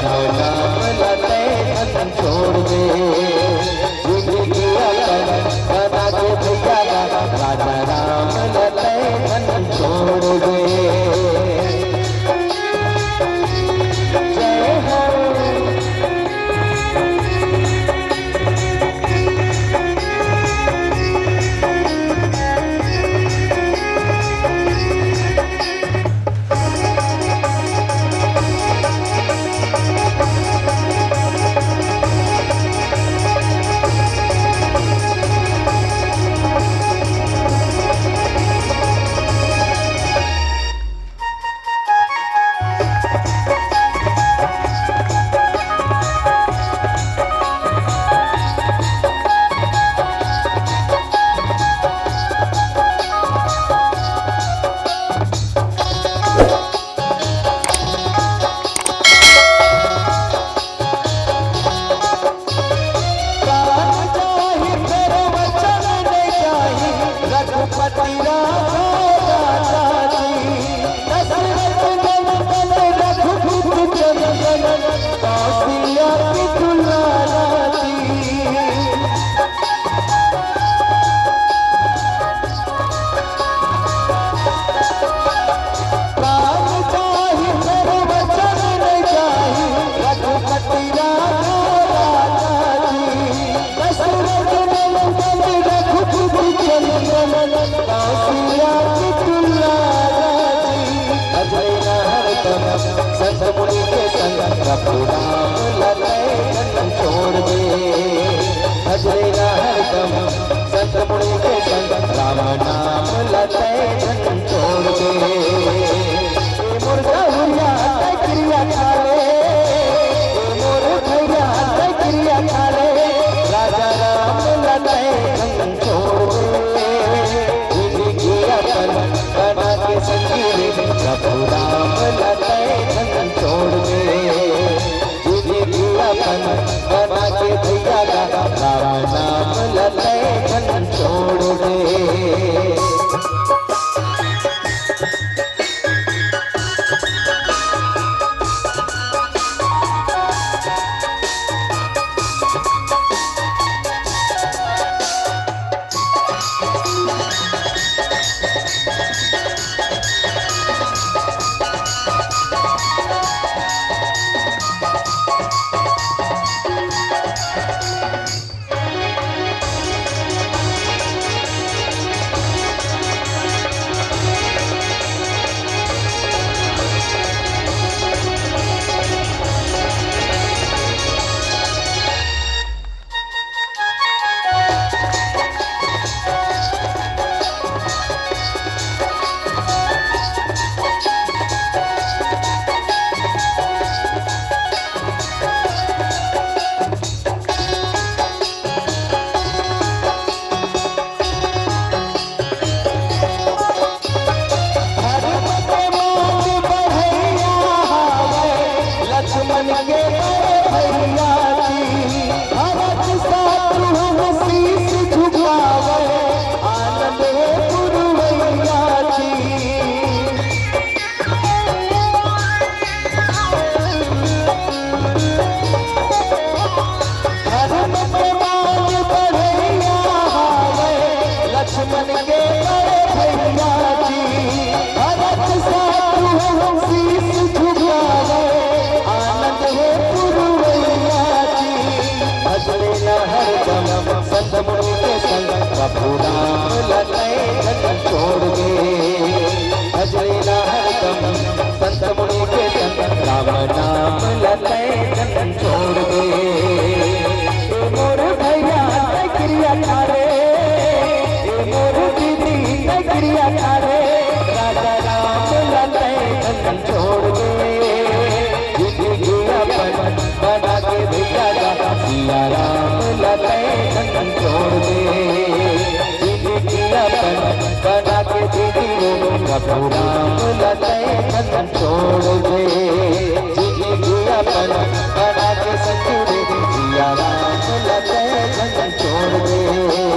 राम नाम लते धन छोड़ दे जिंदगी अपन बना के भैया राजा राम लते धन छोड़ दे। प्रभु राम लते धन छोड़ दे भजरेगा हरदम संत मुनि के संग राम नाम लते धन छोड़ दे। मुर्गा हुआ क्रिया खा ले मोर भैया क्रिया खा ले राजा राम लते धन छोड़ दे जिंदगी अपन बना के संगी प्रभु राम लते धन छोड़ दे बना के भैया राम नाम लते धन छोड़ दे। प्रभु राम लते धन छोड़ दे भजरेगा हरदम संत मुनि के संग राम नाम लते धन छोड़ दे। मोर भैया क्रिया खा ले मोर दीदी क्रिया खा ले राजा राम लते धन छोड़ दे जिंदगी अपन बना के भैया सिया राम लते धन छोड़ दे बना के दीदी प्रभु राम लते धन छोड़ दे जिंदगी अपन बना के संग सिया राम लते धन छोड़ दे।